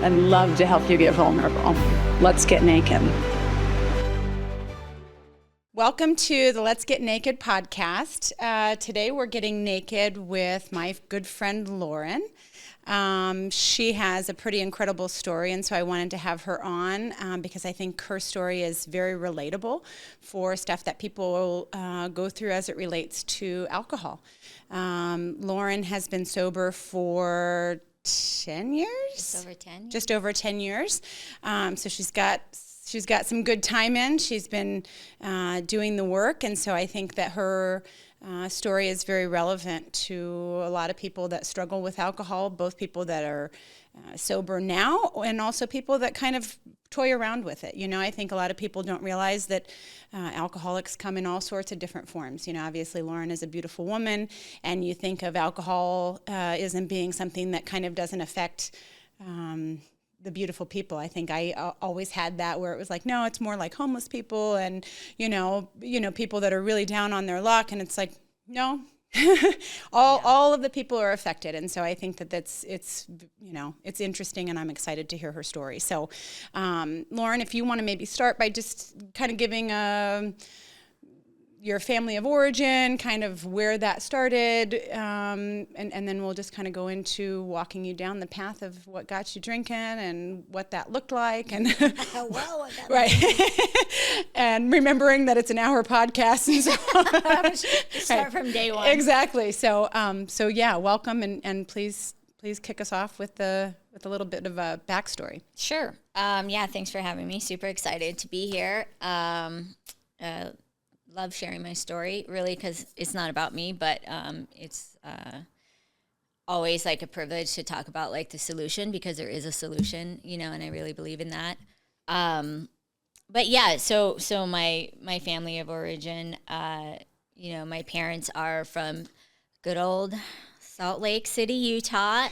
I'd love to help you get vulnerable. Let's get naked. Welcome to the Let's Get Naked podcast. Today we're getting naked with my good friend Lauren. She has a pretty incredible story, and so I wanted to have her on because I think her story is very relatable for stuff that people go through as it relates to alcohol. Lauren has been sober for 10 years? Just over 10 years. So she's got some good time in. She's been doing the work, and so I think that her story is very relevant to a lot of people that struggle with alcohol, both people that are sober now and also people that kind of toy around with it. You know, I think a lot of people don't realize that alcoholics come in all sorts of different forms. You know, obviously Lauren is a beautiful woman, and you think of alcoholism being something that kind of doesn't affect the beautiful people. I think I always had that where it was like, no, it's more like homeless people and, you know, people that are really down on their luck. And it's like, no, all of the people are affected. And so I think that it's interesting, and I'm excited to hear her story. So, Lauren, if you want to maybe start by just kind of giving your family of origin, kind of where that started, and then we'll just kind of go into walking you down the path of what got you drinking and what that looked like, and right, and remembering that it's an hour podcast, and so start from day one. Exactly. So, yeah, welcome, and please kick us off with a little bit of a backstory. Sure. Yeah. Thanks for having me. Super excited to be here. Love sharing my story, really, because it's not about me, but it's always like a privilege to talk about like the solution, because there is a solution, you know, and I really believe in that. But yeah, so my family of origin, my parents are from good old Salt Lake City, Utah.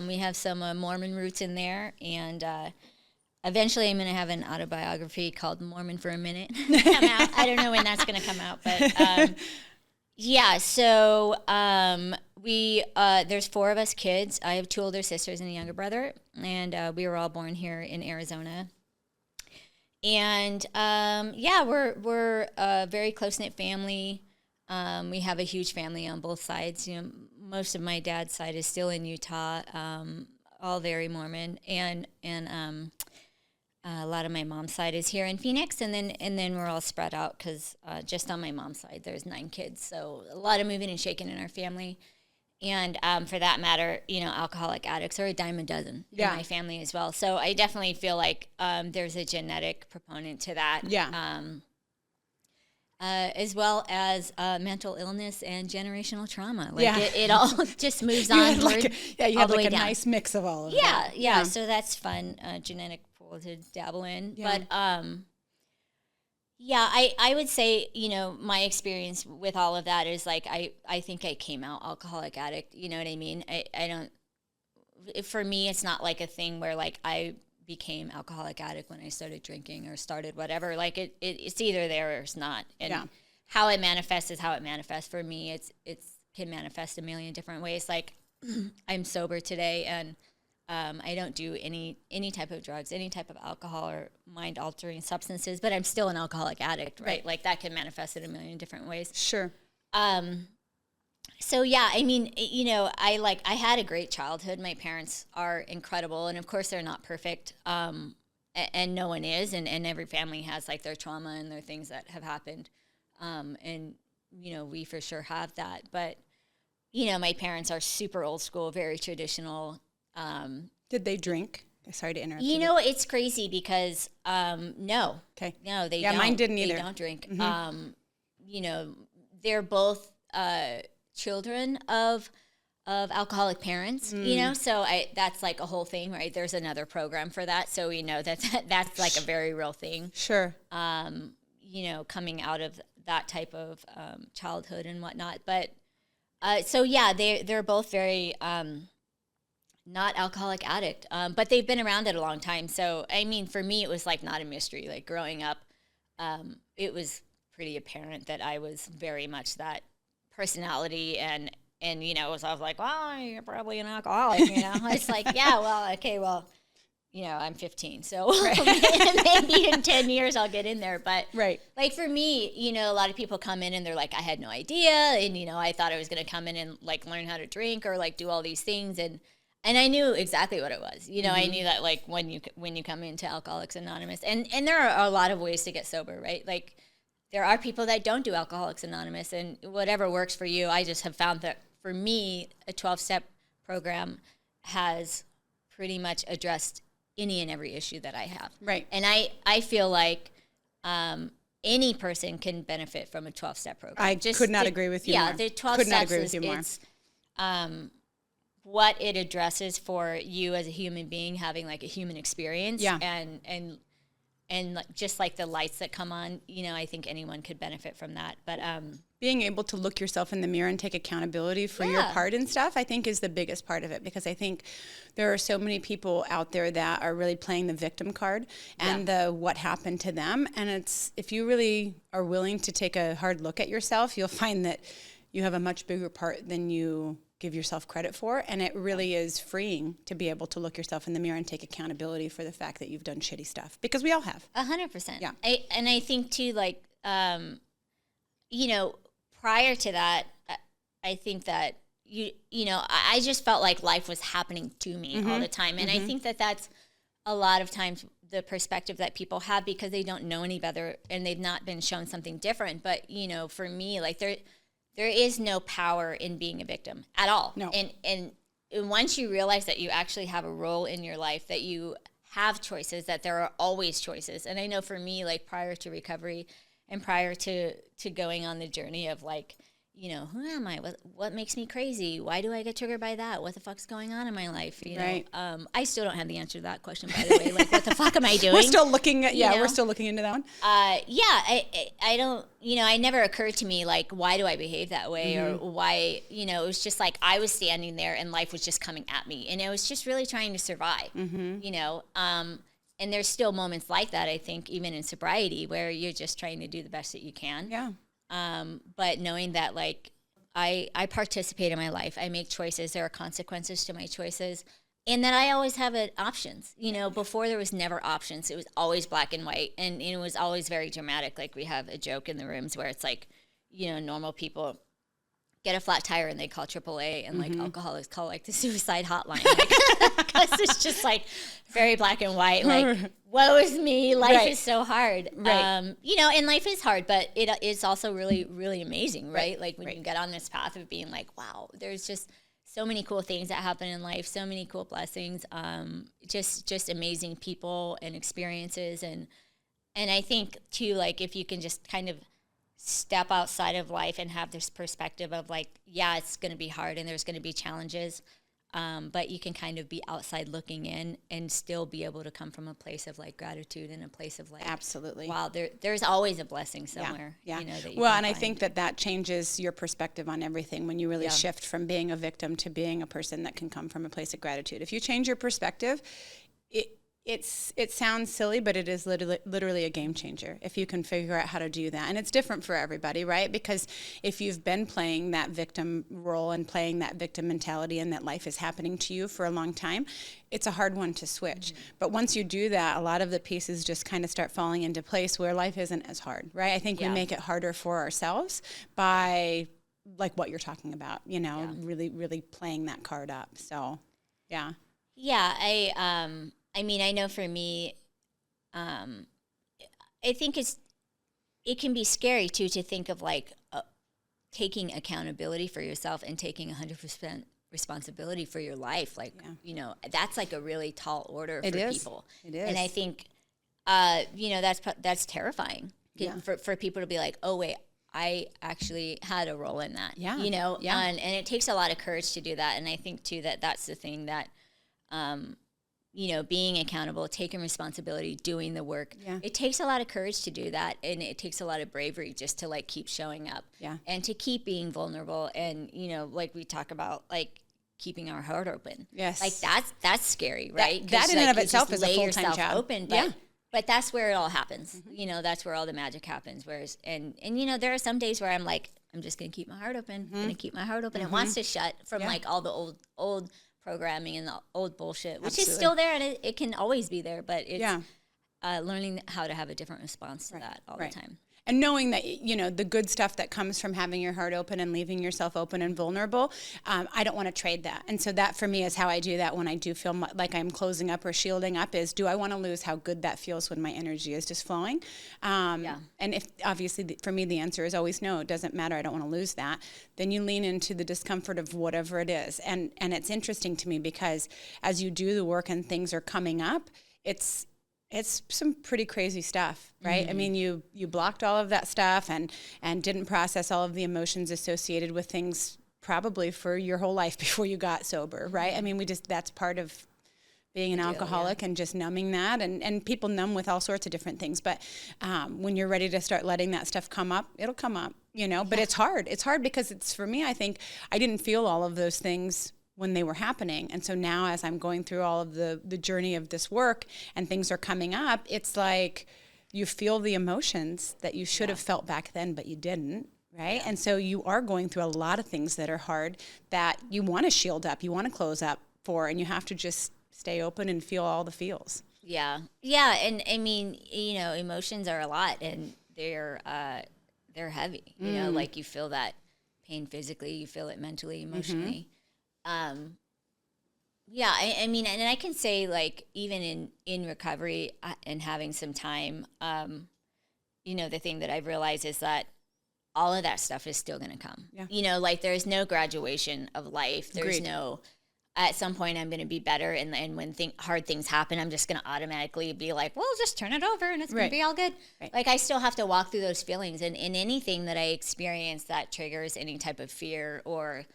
We have some Mormon roots in there, and eventually I'm going to have an autobiography called Mormon for a Minute come out. I don't know when that's going to come out, but yeah, so there's 4 of us kids. I have 2 older sisters and a younger brother, and we were all born here in Arizona. And we're a very close-knit family. We have a huge family on both sides. You know, most of my dad's side is still in Utah, all very Mormon, and a lot of my mom's side is here in Phoenix, and then we're all spread out because just on my mom's side there's 9 kids, so a lot of moving and shaking in our family. And for that matter, you know, alcoholic addicts are a dime a dozen in my family as well. So I definitely feel like there's a genetic proponent to that. Yeah. As well as mental illness and generational trauma. Like it all just moves on. You had like a nice mix of all of that. Yeah. So that's fun, genetic pool to dabble in. Yeah. But I would say, you know, my experience with all of that is like I think I came out alcoholic addict. You know what I mean? I don't. For me, it's not like a thing where like I became alcoholic addict when I started drinking or started whatever. Like it's either there or it's not. And how it manifests is how it manifests. For me, it's can manifest a million different ways. Like I'm sober today, and I don't do any type of drugs, any type of alcohol or mind altering substances, but I'm still an alcoholic addict, right? Like that can manifest in a million different ways. Sure. So yeah, I mean, you know, I had a great childhood. My parents are incredible, and of course they're not perfect, and no one is, and every family has like their trauma and their things that have happened, and you know, we for sure have that. But you know, my parents are super old school, very traditional. Did they drink? Sorry to interrupt. You know, it's crazy because no, okay, no, they don't. Yeah, mine didn't either. They don't drink. Mm-hmm. You know, they're both children of alcoholic parents, you know, so that's like a whole thing, right? There's another program for that, so we know that's like a very real thing. Sure. You know, coming out of that type of childhood and whatnot, but so yeah, they're both very not alcoholic addict, but they've been around it a long time. So I mean, for me, it was like not a mystery. Like growing up, it was pretty apparent that I was very much that personality, and you know, so I was like, well, you're probably an alcoholic, you know. It's like, yeah, well, okay, well, I'm 15, so maybe in 10 years I'll get in there. But Right. like for me, a lot of people come in and they're like, I had no idea, and I thought I was going to come in and like learn how to drink or like do all these things, and I knew exactly what it was. I knew that like when you come into Alcoholics Anonymous, and there are a lot of ways to get sober, right? Like there are people that don't do Alcoholics Anonymous, and whatever works for you. I just have found that for me, a 12-step program has pretty much addressed any and every issue that I have. Right. And I feel like any person can benefit from a 12-step program. I could not agree with you more. Yeah, the 12 could steps not agree with you more. It's what it addresses for you as a human being, having like a human experience. Yeah. And like, just like the lights that come on, I think anyone could benefit from that. But being able to look yourself in the mirror and take accountability for your part and stuff, I think is the biggest part of it, because I think there are so many people out there that are really playing the victim card and the what happened to them. And it's, if you really are willing to take a hard look at yourself, you'll find that you have a much bigger part than you give yourself credit for. And it really is freeing to be able to look yourself in the mirror and take accountability for the fact that you've done shitty stuff, because we all have. 100%. Yeah. I think too, like, prior to that, I think that I just felt like life was happening to me all the time. And I think that that's a lot of times the perspective that people have because they don't know any better and they've not been shown something different. But, for me, like there is no power in being a victim at all. No. And once you realize that you actually have a role in your life, that you have choices, that there are always choices. And I know for me, like prior to recovery and prior to going on the journey of like, who am I? What makes me crazy? Why do I get triggered by that? What the fuck's going on in my life? Right. I still don't have the answer to that question, by the way. Like, what the fuck am I doing? We're still looking at, we're still looking into that one. I don't, I never occurred to me, like, why do I behave that way? Or why, it was just like, I was standing there and life was just coming at me. And it was just really trying to survive, and there's still moments like that, I think, even in sobriety, where you're just trying to do the best that you can. Yeah. But knowing that, like, I participate in my life. I make choices. There are consequences to my choices. And that I always have options. Before there was never options. It was always black and white. And it was always very dramatic. Like, we have a joke in the rooms where it's like, normal people get a flat tire and they call AAA, and like alcoholics call like the suicide hotline, because it's just like very black and white. Like, woe is me, life is so hard. Right. And life is hard, but it is also really, really amazing, right? Like when you get on this path of being like, wow, there's just so many cool things that happen in life, so many cool blessings, just amazing people and experiences, and I think too, like if you can just kind of step outside of life and have this perspective of like, yeah, it's going to be hard and there's going to be challenges, but you can kind of be outside looking in and still be able to come from a place of like gratitude and a place of like, absolutely, wow, there's always a blessing somewhere. Yeah. That you well, can and find. I think that changes your perspective on everything when you really shift from being a victim to being a person that can come from a place of gratitude. If you change your perspective, it sounds silly, but it is literally a game changer if you can figure out how to do that. And it's different for everybody, right? Because if you've been playing that victim role and playing that victim mentality and that life is happening to you for a long time, it's a hard one to switch. But once you do that, a lot of the pieces just kind of start falling into place where life isn't as hard, right? I think we make it harder for ourselves by like what you're talking about, really, really playing that card up. So, yeah. Yeah, I mean, I know for me, I think it can be scary too to think of like taking accountability for yourself and taking 100% responsibility for your life. Like, that's like a really tall order for people. It is. And I think, that's terrifying for people to be like, oh wait, I actually had a role in that. Yeah. And it takes a lot of courage to do that. And I think too that's the thing that, being accountable, taking responsibility, doing the work. Yeah. It takes a lot of courage to do that. And it takes a lot of bravery just to like keep showing up and to keep being vulnerable. And, like we talk about, like keeping our heart open. Yes. Like that's scary, right? That in and of itself is a full-time job. Open, but that's where it all happens. That's where all the magic happens. Whereas, and there are some days where I'm like, I'm just going to keep my heart open. I'm going to keep my heart open. It wants to shut from like all the old programming and the old bullshit, which Absolutely. is still there, and it can always be there, but it's Yeah. learning how to have a different response to that all Right. the time. And knowing that, the good stuff that comes from having your heart open and leaving yourself open and vulnerable, I don't want to trade that. And so that for me is how I do that when I do feel like I'm closing up or shielding up, is do I want to lose how good that feels when my energy is just flowing? And if obviously for me the answer is always no, it doesn't matter, I don't want to lose that, then you lean into the discomfort of whatever it is. And it's interesting to me because as you do the work and things are coming up, it's some pretty crazy stuff, right? Mm-hmm. I mean, you blocked all of that stuff and didn't process all of the emotions associated with things probably for your whole life before you got sober, right? I mean, that's part of being an alcoholic and just numbing that. And people numb with all sorts of different things. But when you're ready to start letting that stuff come up, it'll come up, But it's hard. It's hard because for me, I think I didn't feel all of those things when they were happening. And so now as I'm going through all of the journey of this work and things are coming up, it's like you feel the emotions that you should have felt back then, but you didn't, right? And so you are going through a lot of things that are hard that you want to shield up, you want to close up for, and you have to just stay open and feel all the feels. Yeah. Yeah. And I mean, emotions are a lot, and they're heavy, like you feel that pain physically, you feel it mentally, emotionally. Yeah, I mean, and I can say, like, even in recovery and having some time, the thing that I've realized is that all of that stuff is still going to come. Yeah. Like there's no graduation of life. There's Agreed. no, at some point I'm going to be better. And when hard things happen, I'm just going to automatically be like, well, just turn it over and it's going to be all good. Right. Like I still have to walk through those feelings. And in anything that I experience that triggers any type of fear or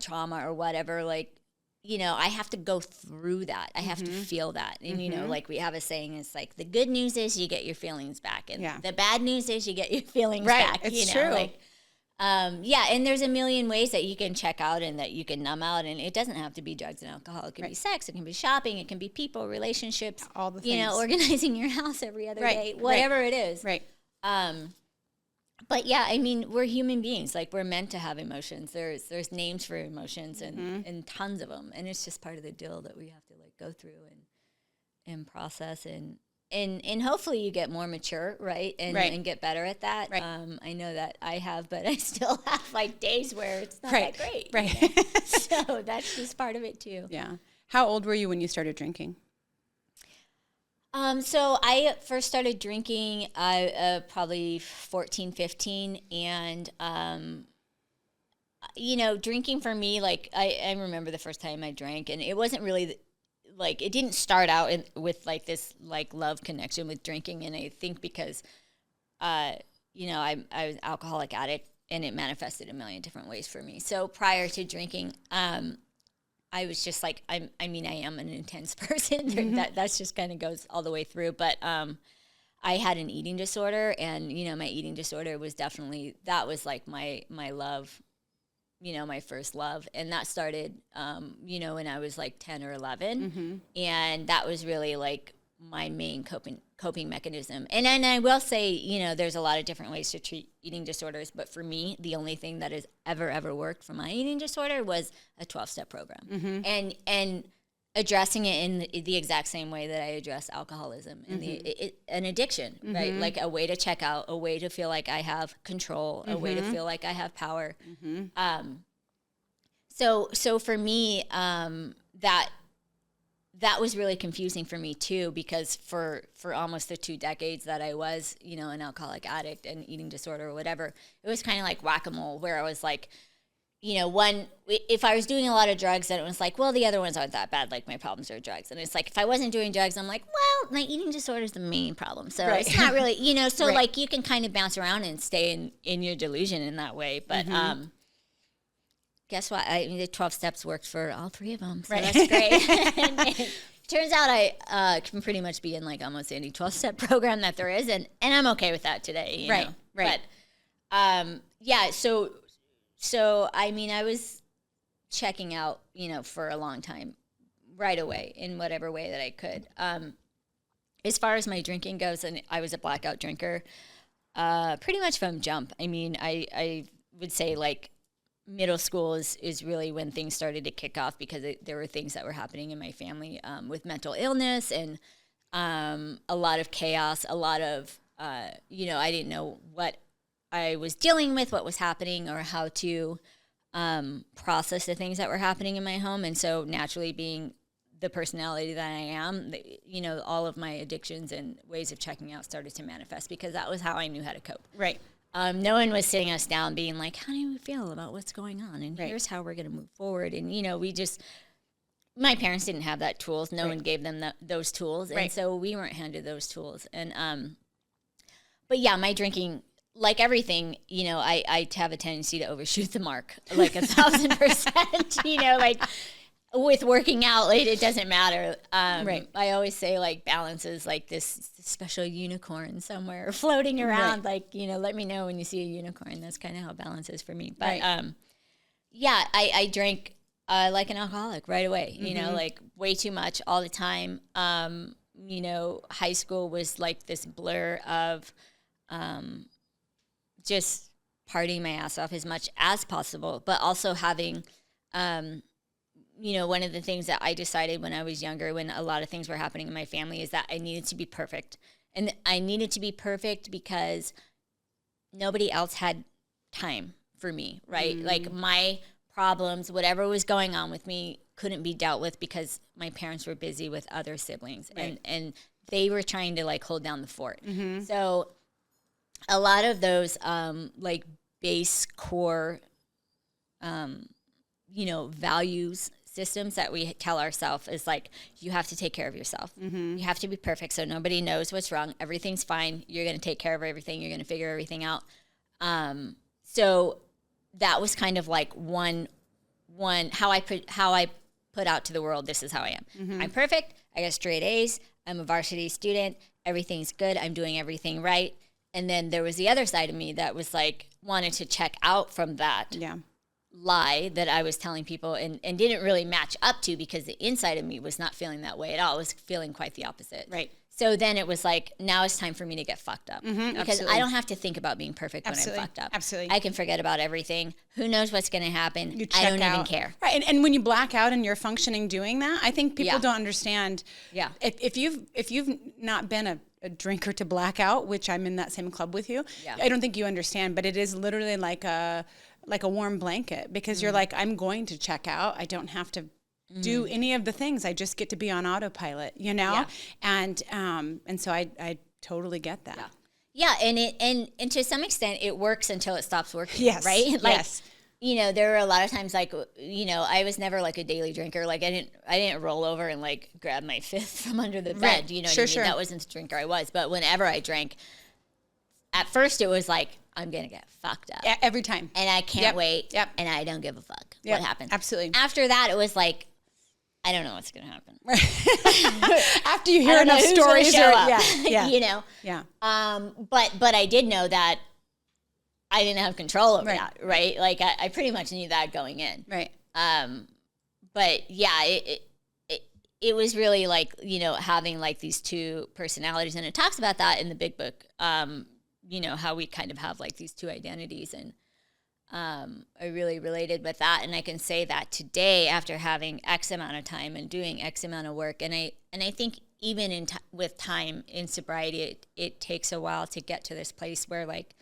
trauma or whatever, like, I have to go through that. I have to feel that. And, like we have a saying, it's like, the good news is you get your feelings back. And the bad news is you get your feelings back. It's true. Like, and there's a million ways that you can check out and that you can numb out. And it doesn't have to be drugs and alcohol. It can be sex. It can be shopping. It can be people, relationships. All the things. Organizing your house every other day. Whatever it is. Right. But yeah, I mean, we're human beings. Like we're meant to have emotions. There's names for emotions and tons of them. And it's just part of the deal that we have to like go through and process and hopefully you get more mature, right? And get better at that. Right. I know that I have, but I still have like days where it's not that great. Right. So that's just part of it too. Yeah. How old were you when you started drinking? So I first started drinking probably 14, 15. And, drinking for me, like I remember the first time I drank, and it wasn't really like, it didn't start out with like this like love connection with drinking. And I think because, I was an alcoholic addict and it manifested a million different ways for me. So prior to drinking, I was just like, I am an intense person. That's just kind of goes all the way through. But I had an eating disorder, and, my eating disorder was definitely, that was like my love, my first love. And that started, when I was like 10 or 11. And that was really like my main coping mechanism. And I will say, there's a lot of different ways to treat eating disorders, but for me, the only thing that has ever worked for my eating disorder was a 12-step program. And addressing it in the exact same way that I address alcoholism and an addiction, right? Like a way to check out, a way to feel like I have control, a way to feel like I have power. So for me, that was really confusing for me too, because for almost the 2 decades that I was, an alcoholic addict and eating disorder or whatever, it was kind of like whack-a-mole, where I was like, if I was doing a lot of drugs, then it was like, well, the other ones aren't that bad. Like my problems are drugs. And it's like, if I wasn't doing drugs, I'm like, well, my eating disorder is the main problem. So it's not really, so like you can kind of bounce around and stay in your delusion in that way. But, guess what? The 12 steps worked for all 3 of them. So that's great. And turns out I can pretty much be in like almost any 12-step program that there is. And I'm okay with that today. You know? Right. But, so, I was checking out, for a long time, right away, in whatever way that I could. As far as my drinking goes, and I was a blackout drinker, pretty much from jump. I would say, like, middle school is really when things started to kick off, because there were things that were happening in my family with mental illness and a lot of chaos, a lot of, I didn't know what I was dealing with, what was happening, or how to process the things that were happening in my home. And so naturally, being the personality that I am, all of my addictions and ways of checking out started to manifest, because that was how I knew how to cope. Right. No one was sitting us down being like, how do you feel about what's going on? And Right. here's how we're going to move forward. And, my parents didn't have that tools. No Right. one gave them those tools. Right. And so we weren't handed those tools. And, but yeah, my drinking, like everything, I have a tendency to overshoot the mark, like 1,000%, like with working out, it doesn't matter. Right. I always say like balance is like this special unicorn somewhere floating around. Right. Like, let me know when you see a unicorn. That's kind of how balance is for me. But Right. yeah, I drank like an alcoholic right away, like way too much all the time. High school was like this blur of just partying my ass off as much as possible, but also having one of the things that I decided when I was younger, when a lot of things were happening in my family, is that I needed to be perfect. And I needed to be perfect because nobody else had time for me, right? Like my problems, whatever was going on with me, couldn't be dealt with because my parents were busy with other siblings. Right. And they were trying to like hold down the fort. So a lot of those like base core values systems that we tell ourselves is like, you have to take care of yourself. You have to be perfect so nobody knows what's wrong. Everything's fine. You're going to take care of everything. You're going to figure everything out. So that was kind of like one how I put out to the world, this is how I am. I'm perfect. I got straight A's. I'm a varsity student. Everything's good. I'm doing everything right. And then there was the other side of me that was like, wanted to check out from that. Yeah. Lie that I was telling people and didn't really match up to, because the inside of me was not feeling that way at all. I was feeling quite the opposite. Right. So then it was like, now it's time for me to get fucked up. Because absolutely. I don't have to think about being perfect Absolutely. when I'm fucked up. Absolutely. I can forget about everything. Who knows what's going to happen? You I check don't out. even care. Right. And when you black out and you're functioning doing that, I think people Yeah. don't understand. Yeah. If you've not been a drinker to black out, which I'm in that same club with you, Yeah. I don't think you understand, but it is literally like a warm blanket, because you're like, I'm going to check out. I don't have to do any of the things. I just get to be on autopilot, Yeah. And so I totally get that. Yeah, and to some extent it works until it stops working. Yes, Right? Like, yes. There were a lot of times like, I was never like a daily drinker. Like I didn't roll over and like grab my fifth from under the bed. Right. You know Sure, what I mean? sure. That wasn't the drinker I was. But whenever I drank, at first it was like, I'm going to get fucked up. Every time. And I can't Yep. wait. Yep. And I don't give a fuck Yep. what happens. Absolutely. After that, it was like, I don't know what's going to happen. After you I hear don't know enough who's gonna stories, show up. yeah. Yeah. Yeah. But I did know that I didn't have control over Right. that, right? Like I pretty much knew that going in. Right. But yeah, it was really like, having like these two personalities, and it talks about that in the big book. How we kind of have like these two identities, and I really related with that. And I can say that today, after having X amount of time and doing X amount of work, and I think even with time in sobriety, it takes a while to get to this place where like,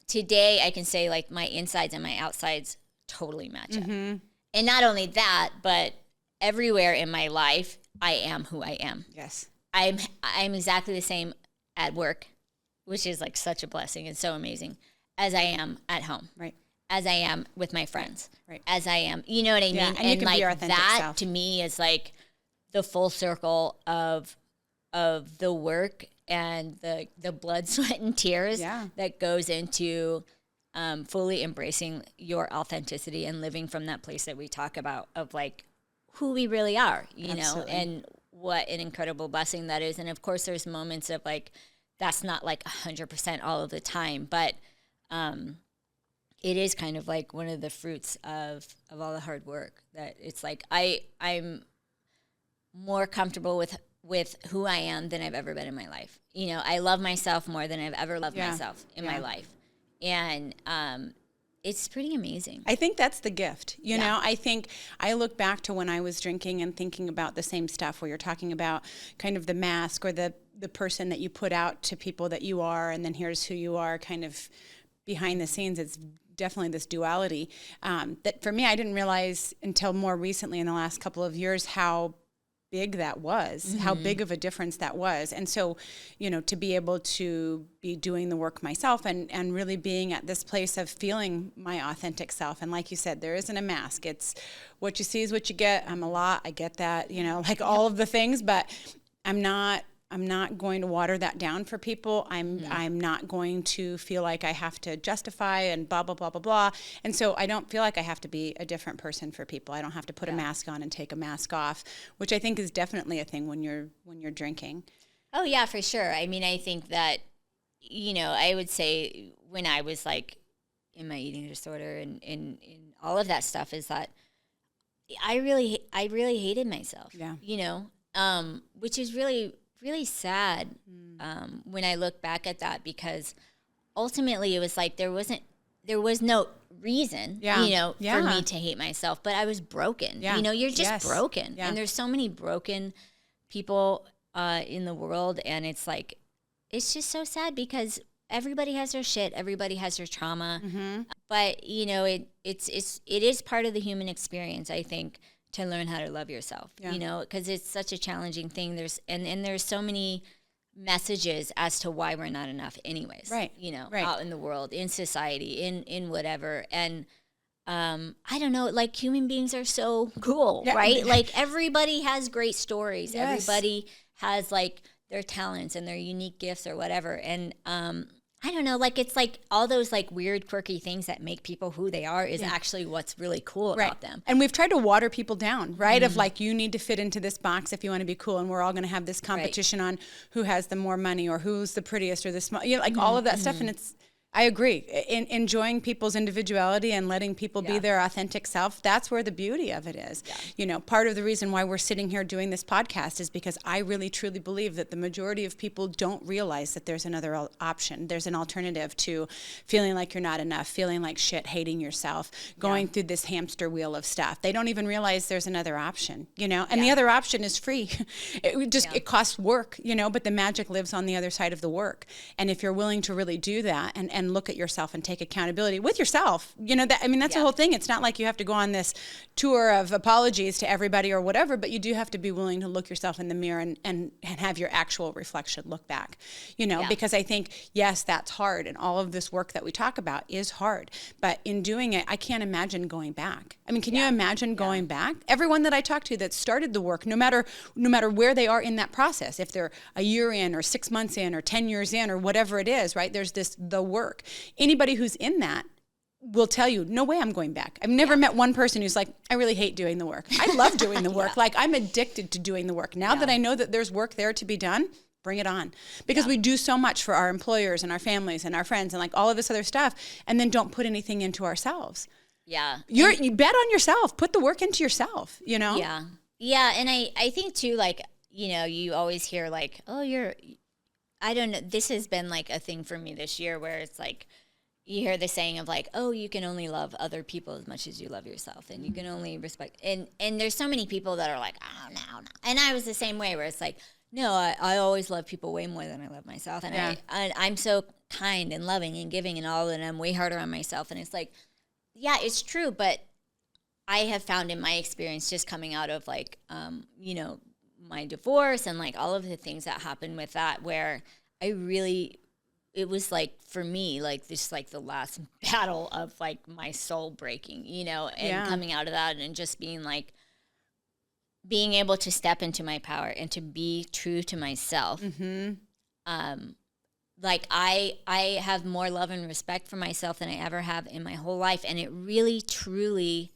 today I can say like my insides and my outsides totally match up. And not only that, but everywhere in my life, I am who I am. Yes. I'm exactly the same at work, which is like such a blessing and so amazing, as I am at home. Right. As I am with my friends. Right. As I am, you know what I mean? Yeah, and you can be like your authentic that self. to me is like the full circle of the work and the blood, sweat, and tears Yeah. that goes into fully embracing your authenticity and living from that place that we talk about of like who we really are, you Absolutely. know, and what an incredible blessing that is. And of course, there's moments of like, that's not like 100% all of the time, but it is kind of like one of the fruits of all the hard work that it's like I'm more comfortable with who I am than I've ever been in my life. You know, I love myself more than I've ever loved Yeah. myself in Yeah. my life. And it's pretty amazing. I think that's the gift. You know, I think I look back to when I was drinking and thinking about the same stuff where you're talking about kind of the mask or the person that you put out to people that you are, and then here's who you are kind of behind the scenes. It's definitely this duality that for me, I didn't realize until more recently in the last couple of years how big that was, how big of a difference that was. And so, you know, to be able to be doing the work myself and really being at this place of feeling my authentic self. And like you said, there isn't a mask. It's what you see is what you get. I'm a lot. I get that, you know, like all of the things, but I'm not going to water that down for people. I'm not going to feel like I have to justify and blah, blah, blah, blah, blah. And so I don't feel like I have to be a different person for people. I don't have to put a mask on and take a mask off, which I think is definitely a thing when you're drinking. Oh, yeah, for sure. I mean, I think that, you know, I would say when I was like in my eating disorder and all of that stuff is that I really hated myself, you know, which is really sad when I look back at that, because ultimately it was like there was no reason, you know, for me to hate myself, but I was broken. You know, you're just broken. And there's so many broken people in the world, and it's like, it's just so sad because everybody has their shit, everybody has their trauma, but you know, it is part of the human experience, I think, to learn how to love yourself, you know, because it's such a challenging thing. There's so many messages as to why we're not enough anyways, you know, out in the world, in society, in whatever. And I don't know, like human beings are so cool, right? Like everybody has great stories. Everybody has like their talents and their unique gifts or whatever. And I don't know, like it's like all those like weird, quirky things that make people who they are is actually what's really cool about them. And we've tried to water people down, right? Of like, you need to fit into this box if you want to be cool, and we're all going to have this competition on who has the more money or who's the prettiest or the small, you know, like all of that stuff. And I agree. Enjoying people's individuality and letting people be their authentic self, that's where the beauty of it is. You know, part of the reason why we're sitting here doing this podcast is because I really truly believe that the majority of people don't realize that there's another option. There's an alternative to feeling like you're not enough, feeling like shit, hating yourself, going through this hamster wheel of stuff. They don't even realize there's another option, you know, and the other option is free. It costs work, you know, but the magic lives on the other side of the work. And if you're willing to really do that and look at yourself and take accountability with yourself, you know, that, I mean, that's the whole thing. It's not like you have to go on this tour of apologies to everybody or whatever, but you do have to be willing to look yourself in the mirror and have your actual reflection look back, you know, because I think, yes, that's hard. And all of this work that we talk about is hard, but in doing it, I can't imagine going back. I mean, can you imagine going back? Everyone that I talked to that started the work, no matter where they are in that process, if they're a year in or 6 months in or 10 years in or whatever it is, right? There's the work. Anybody who's in that will tell you, no way I'm going back. I've never met one person who's like, I really hate doing the work. I love doing the work. Like, I'm addicted to doing the work. Now that I know that there's work there to be done, bring it on. Because we do so much for our employers and our families and our friends and like all of this other stuff, and then don't put anything into ourselves. You bet on yourself. Put the work into yourself, you know? Yeah, and I think too, like, you know, you always hear like, oh, I don't know, this has been like a thing for me this year where it's like, you hear the saying of like, oh, you can only love other people as much as you love yourself, and you can only respect, and there's so many people that are like, oh, no. And I was the same way where it's like, no, I always love people way more than I love myself, and I'm so kind and loving and giving and all, and I'm way harder on myself, and it's like, yeah, it's true, but I have found in my experience just coming out of like, you know, my divorce and like all of the things that happened with that, where it was like for me, like this, like the last battle of like my soul breaking, you know, and coming out of that and just being like, being able to step into my power and to be true to myself. Like I have more love and respect for myself than I ever have in my whole life. And it really, truly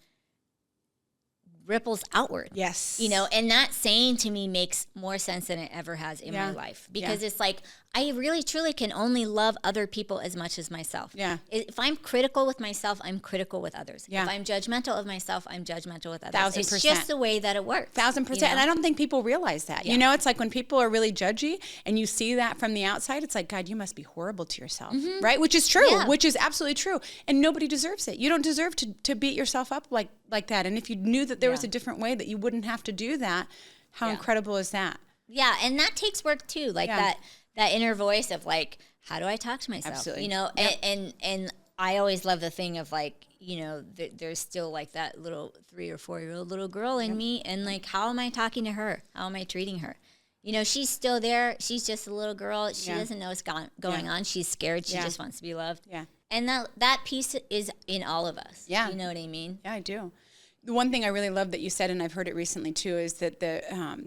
ripples outward. Yes. You know, and that saying to me makes more sense than it ever has in my life, because it's like, I really truly can only love other people as much as myself. Yeah. If I'm critical with myself, I'm critical with others. Yeah. If I'm judgmental of myself, I'm judgmental with others. 1,000%. It's just the way that it works. 1,000%. You know? And I don't think people realize that. You know, it's like when people are really judgy and you see that from the outside, it's like, God, you must be horrible to yourself, right? Which is true, which is absolutely true. And nobody deserves it. You don't deserve to beat yourself up like that. And if you knew that there was a different way that you wouldn't have to do that, how incredible is that? Yeah, and that takes work too. Like that inner voice of like, how do I talk to myself? Absolutely. You know, and I always love the thing of like, you know, there's still like that little 3 or 4 year old little girl in me, and like, how am I talking to her? How am I treating her? You know, she's still there. She's just a little girl. She doesn't know what's going on. She's scared. She just wants to be loved. Yeah. And that piece is in all of us. Yeah. You know what I mean? Yeah, I do. The one thing I really love that you said, and I've heard it recently too, is that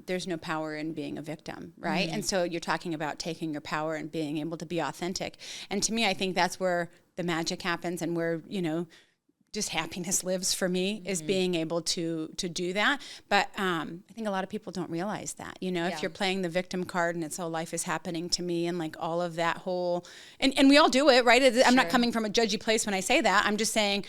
there's no power in being a victim, right? And so you're talking about taking your power and being able to be authentic. And to me, I think that's where the magic happens, and where, you know, just happiness lives for me, is being able to do that. But I think a lot of people don't realize that, you know, if you're playing the victim card and it's, oh, life is happening to me, and like all of that whole, and we all do it, right? I'm not coming from a judgy place when I say that. I'm just saying,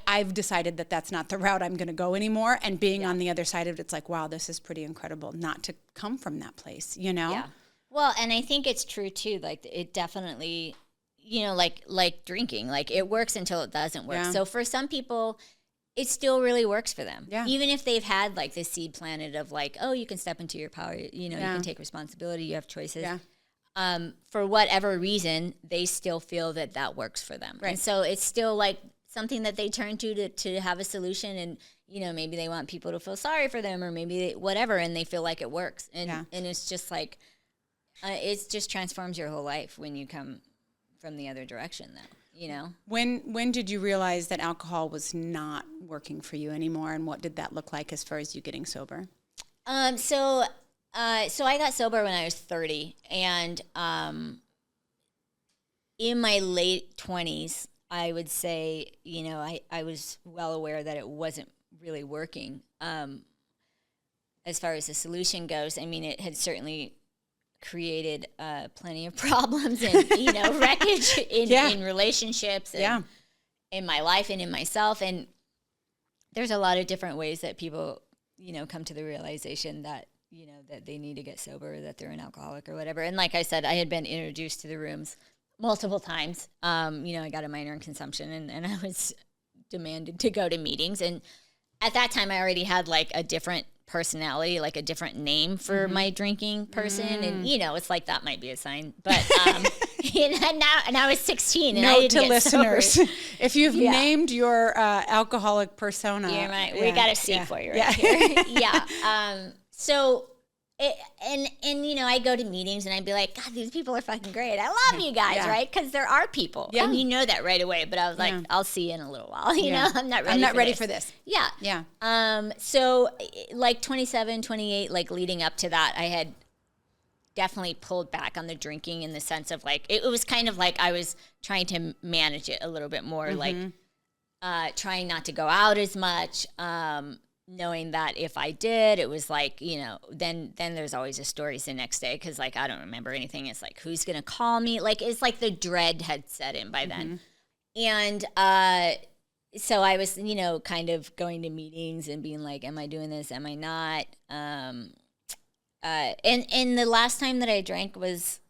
I've decided that that's not the route I'm going to go anymore. And being on the other side of it, it's like, wow, this is pretty incredible not to come from that place, you know? Yeah. Well, and I think it's true too. Like, it definitely, you know, like drinking, like it works until it doesn't work. So for some people, it still really works for them. Yeah. Even if they've had like this seed planted of like, oh, you can step into your power, you know, you can take responsibility, you have choices. Yeah. For whatever reason, they still feel that works for them. Right. And so it's still like something that they turn to have a solution, and, you know, maybe they want people to feel sorry for them, or maybe whatever, and they feel like it works. And it's just like, it just transforms your whole life when you come from the other direction, though, you know? When did you realize that alcohol was not working for you anymore, and what did that look like as far as you getting sober? So I got sober when I was 30, and in my late 20s, I would say, you know, I was well aware that it wasn't really working. As far as the solution goes, I mean, it had certainly created plenty of problems and, you know, wreckage in relationships and in my life and in myself. And there's a lot of different ways that people, you know, come to the realization that, you know, that they need to get sober, that they're an alcoholic or whatever. And like I said, I had been introduced to the rooms multiple times. You know, I got a minor in consumption, and I was demanded to go to meetings. And at that time, I already had like a different personality, like a different name for my drinking person. And, you know, it's like, that might be a sign. But and I was 16. And Note to listeners, if you've named your alcoholic persona, we got a seat for you right here. So, and you know, I go to meetings and I'd be like, God, these people are fucking great. I love you guys, right? Because there are people, and you know that right away. But I was like, I'll see you in a little while. You know, I'm not ready for this. Yeah. So like 27, 28, like leading up to that, I had definitely pulled back on the drinking, in the sense of like, it was kind of like I was trying to manage it a little bit more, like trying not to go out as much. Knowing that if I did, it was like, you know, then there's always a stories the next day, because like, I don't remember anything. It's like, who's gonna call me? Like, it's like the dread had set in by then. And so I was, you know, kind of going to meetings and being like, am I doing this? Am I not? And the last time that I drank was,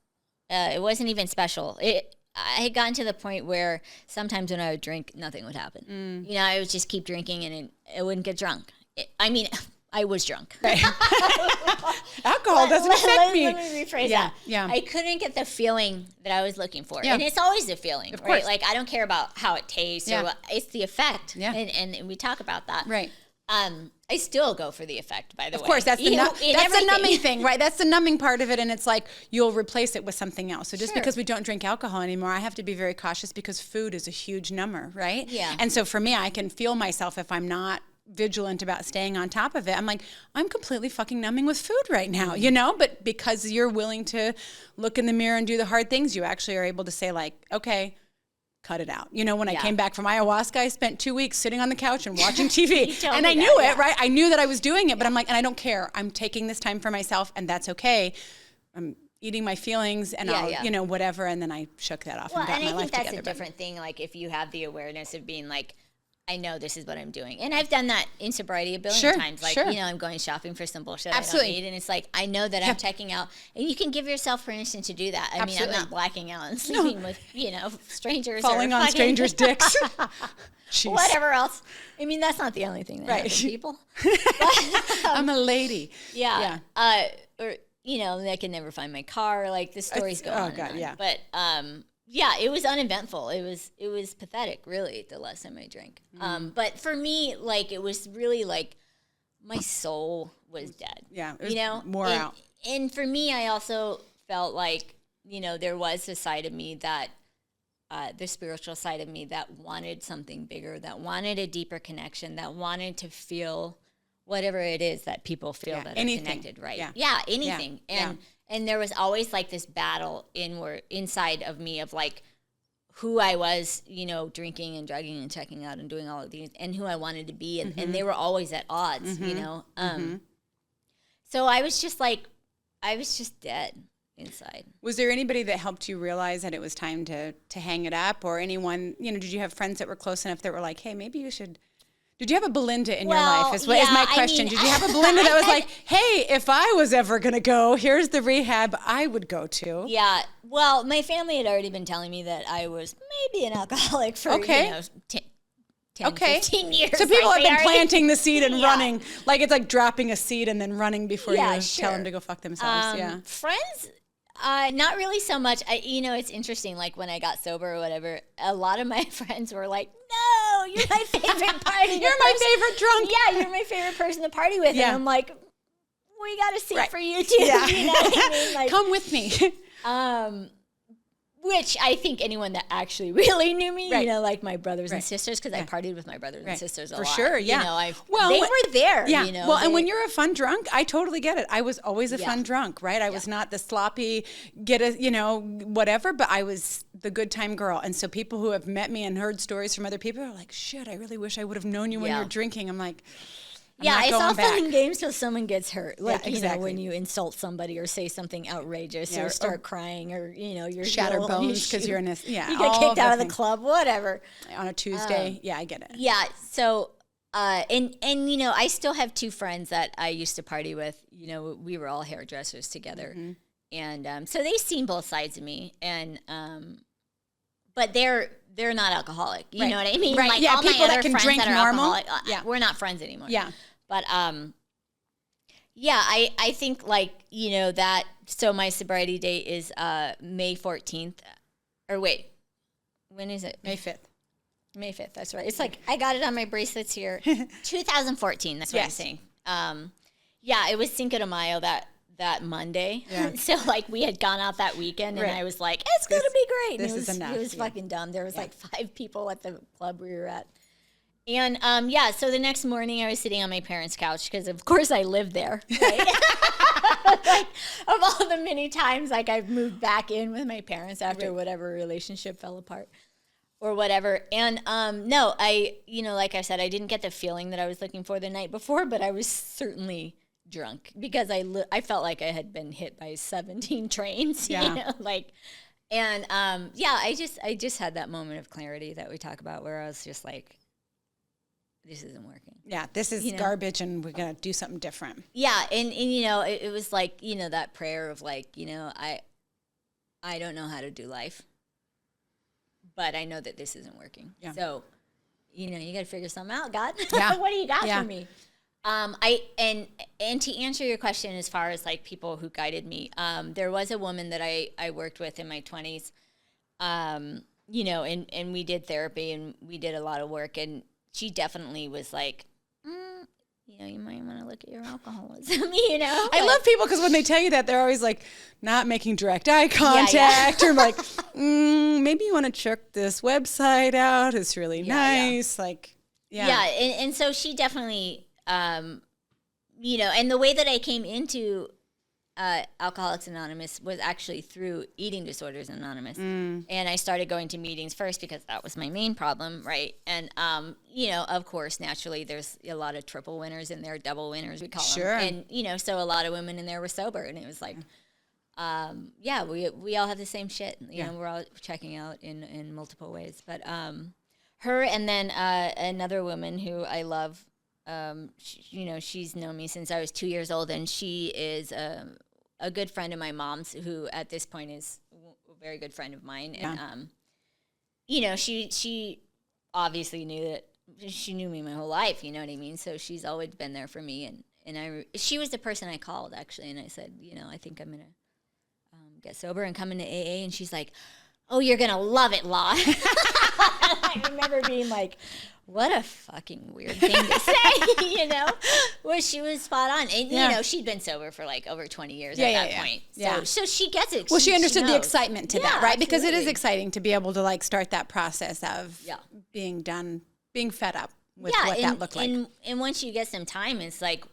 it wasn't even special. I had gotten to the point where sometimes when I would drink, nothing would happen. You know, I would just keep drinking, and it wouldn't get drunk. I was drunk. Right. Alcohol doesn't affect me. Let me rephrase that. Yeah. I couldn't get the feeling that I was looking for. And it's always a feeling, of course. Like, I don't care about how it tastes or what, it's the effect. Yeah. And we talk about that. Right. I still go for the effect, by the way. Of course, that's the numbing thing, right? That's the numbing part of it, and it's like you'll replace it with something else. So just because we don't drink alcohol anymore, I have to be very cautious, because food is a huge number, right? Yeah. And so for me, I can feel myself, if I'm not vigilant about staying on top of it, I'm like, I'm completely fucking numbing with food right now, you know? But because you're willing to look in the mirror and do the hard things, you actually are able to say like, okay, cut it out. You know, when I Yeah. came back from ayahuasca, I spent 2 weeks sitting on the couch and watching TV. told And me I that, knew yeah. it, right? I knew that I was doing it, but I'm like, and I don't care. I'm taking this time for myself, and that's okay. I'm eating my feelings, and I'll, yeah. you know, whatever. And then I shook that off and got my I life think that's together. a different thing. Like if you have the awareness of being like, I know this is what I'm doing. And I've done that in sobriety a billion times. Like, you know, I'm going shopping for some bullshit Absolutely. I don't need. And it's like, I know that I'm checking out. And you can give yourself permission to do that. I mean, I'm not blacking out and sleeping with, you know, strangers. Falling or on fucking strangers' dicks. Jeez. whatever else. I mean, that's not the only thing that happens to people. I'm a lady. Yeah. Or, you know, I can never find my car. Like the stories go on. Oh, God, and on. yeah. But, yeah, it was uneventful. It was pathetic, really, the last time I drank. But for me, like, it was really like my soul was dead. Yeah, it was you know, more out. And for me, I also felt like, you know, there was a side of me that, the spiritual side of me that wanted something bigger, that wanted a deeper connection, that wanted to feel whatever it is that people feel that anything. are connected, right? Yeah. Anything. Yeah. And there was always like this battle inside of me of like who I was, you know, drinking and drugging and checking out and doing all of these, and who I wanted to be, and they were always at odds, you know. So I was just dead inside. Was there anybody that helped you realize that it was time to hang it up, or anyone, you know, did you have friends that were close enough that were like, hey, maybe you should? Did you have a Belinda in your life? Is my question. Did you have a Belinda that was like, hey, if I was ever going to go, here's the rehab I would go to? Yeah. Well, my family had already been telling me that I was maybe an alcoholic for, you know, 10, 15 years. So people like have been planting the seed and running. Like it's like dropping a seed and then running before you tell them to go fuck themselves. Friends, not really so much. You know, it's interesting. Like when I got sober or whatever, a lot of my friends were like, no, you're my favorite party. You're my favorite drunk. Yeah, you're my favorite person to party with. Yeah. And I'm like, we got a seat for you too. Yeah. You know what I mean? Like, come with me. Which I think anyone that actually really knew me, Right. you know, like my brothers and sisters, because I partied with my brothers and sisters a lot. For sure, yeah. You know, they were there, Yeah. you know. Well, and when you're a fun drunk, I totally get it. I was always a fun drunk, right? I was not the sloppy, you know, whatever, but I was the good time girl. And so people who have met me and heard stories from other people are like, shit, I really wish I would have known you when you were drinking. I'm like, it's all fun and games till someone gets hurt. Like, exactly. you know, when you insult somebody or say something outrageous or start crying or, you know, you're shatter bones because you're in this, you get kicked out of the club, whatever. On a Tuesday. I get it. Yeah. So, and you know, I still have two friends that I used to party with. You know, we were all hairdressers together. And so they've seen both sides of me. And, but they're not alcoholic. You know what I mean? Right. Like yeah, all people my that other can friends drink that are normal. alcoholic, we're not friends anymore. Yeah. But yeah, I think like, you know, that, so my sobriety date is May 14th. Or wait, when is it? May 5th. May 5th, that's right. It's like, I got it on my bracelets here. 2014, that's what I'm saying. Yeah, it was Cinco de Mayo that Monday. Yeah. So like we had gone out that weekend and I was like, it's going to be great. This is enough. It was fucking dumb. There was like 5 people at the club we were at. And so the next morning I was sitting on my parents' couch because of course I lived there, right? Like, of all the many times like I've moved back in with my parents after whatever relationship fell apart or whatever. And no, you know, like I said, I didn't get the feeling that I was looking for the night before, but I was certainly drunk because I felt like I had been hit by 17 trains, you know, like, and I just had that moment of clarity that we talk about where I was just like, this isn't working. Yeah, this is garbage and we're going to do something different. Yeah, and you know, it was like, you know, that prayer of like, you know, I don't know how to do life, but I know that this isn't working. Yeah. So, you know, you got to figure something out, God. Yeah. What do you got for me? And to answer your question as far as like people who guided me, there was a woman that I worked with in my 20s, you know, and we did therapy and we did a lot of work, and she definitely was like, you know, you might want to look at your alcoholism, you know? I love people because when they tell you that, they're always like not making direct eye contact or like, maybe you want to check this website out. It's really nice. Like, and so she definitely, you know, and the way that I came into Alcoholics Anonymous was actually through Eating Disorders Anonymous. And I started going to meetings first because that was my main problem, right? And, of course, naturally, there's a lot of triple winners in there, double winners, we call them. And, so a lot of women in there were sober. And it was like, we all have the same shit. You know, we're all checking out in multiple ways. But her and then another woman who I love, she's known me since I was 2 years old, and she is a good friend of my mom's, who at this point is a very good friend of mine. And, she obviously knew that she knew me my whole life, you know what I mean? So she's always been there for me. And she was the person I called, actually, and I said, I think I'm going to get sober and come into AA. And she's like, oh, you're going to love it, La. I remember being like, what a fucking weird thing to say, Well, she was spot on. And, she'd been sober for like over 20 years at that point. So she gets it. Well, she understood the excitement to that, right? Absolutely. Because it is exciting to be able to like start that process of being fed up with what that looked like. And once you get some time, it's like,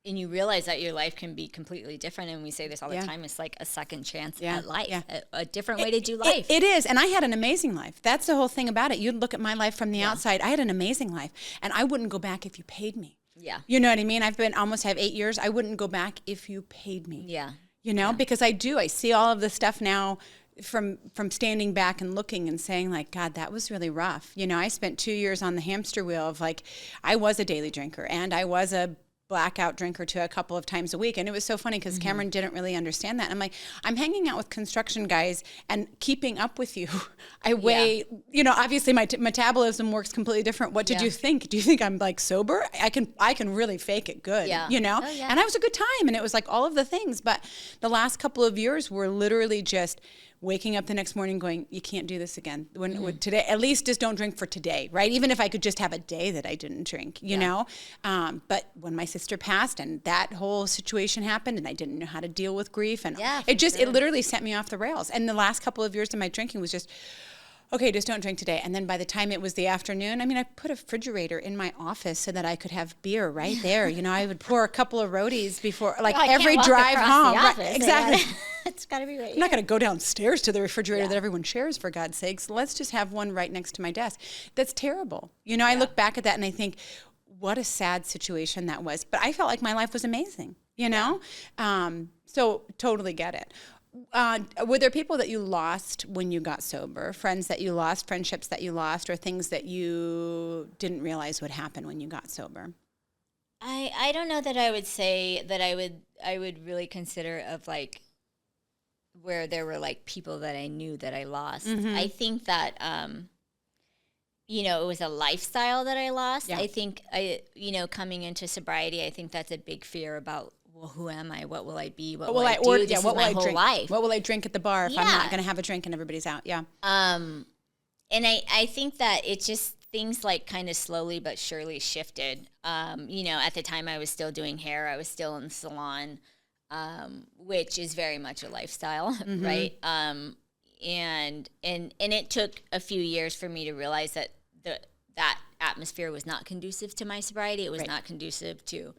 and you realize that your life can be completely different. And we say this all the time. It's like a second chance at life, a different way to do life. It is. And I had an amazing life. That's the whole thing about it. You'd look at my life from the outside. I had an amazing life. And I wouldn't go back if you paid me. Yeah. You know what I mean? I've been almost have 8 years. I wouldn't go back if you paid me. Yeah. Because I see all of the stuff now from standing back and looking and saying like, God, that was really rough. I spent 2 years on the hamster wheel of like, I was a daily drinker and I was a blackout drinker to a couple of times a week. And it was so funny because Cameron didn't really understand that. I'm like, I'm hanging out with construction guys and keeping up with you. I weigh, obviously my metabolism works completely different. What did you think? Do you think I'm like sober? I can really fake it good, And I was a good time. And it was like all of the things. But the last couple of years were literally just waking up the next morning going, you can't do this again. When today, at least just don't drink for today, right? Even if I could just have a day that I didn't drink, you know? But when my sister passed and that whole situation happened and I didn't know how to deal with grief and it literally sent me off the rails. And the last couple of years of my drinking was just, okay, just don't drink today. And then by the time it was the afternoon, I put a refrigerator in my office so that I could have beer right there. I would pour a couple of roadies before, every drive home. Right, exactly. It's got to be right. I'm not going to go downstairs to the refrigerator that everyone shares, for God's sakes. Let's just have one right next to my desk. That's terrible. I look back at that and I think, what a sad situation that was. But I felt like my life was amazing, So totally get it. Were there people that you lost when you got sober? Friends that you lost, friendships that you lost, or things that you didn't realize would happen when you got sober? I don't know that I would say that I would really consider of like where there were like people that I knew that I lost. I think that it was a lifestyle that I lost. I think coming into sobriety, I think that's a big fear about, well, who am I? What will I be? What will I do? This is my whole life. What will I drink at the bar if I'm not going to have a drink and everybody's out? Yeah. And I think that it just, things like kind of slowly but surely shifted. At the time I was still doing hair. I was still in the salon, which is very much a lifestyle, right? And it took a few years for me to realize that that atmosphere was not conducive to my sobriety. It was not conducive to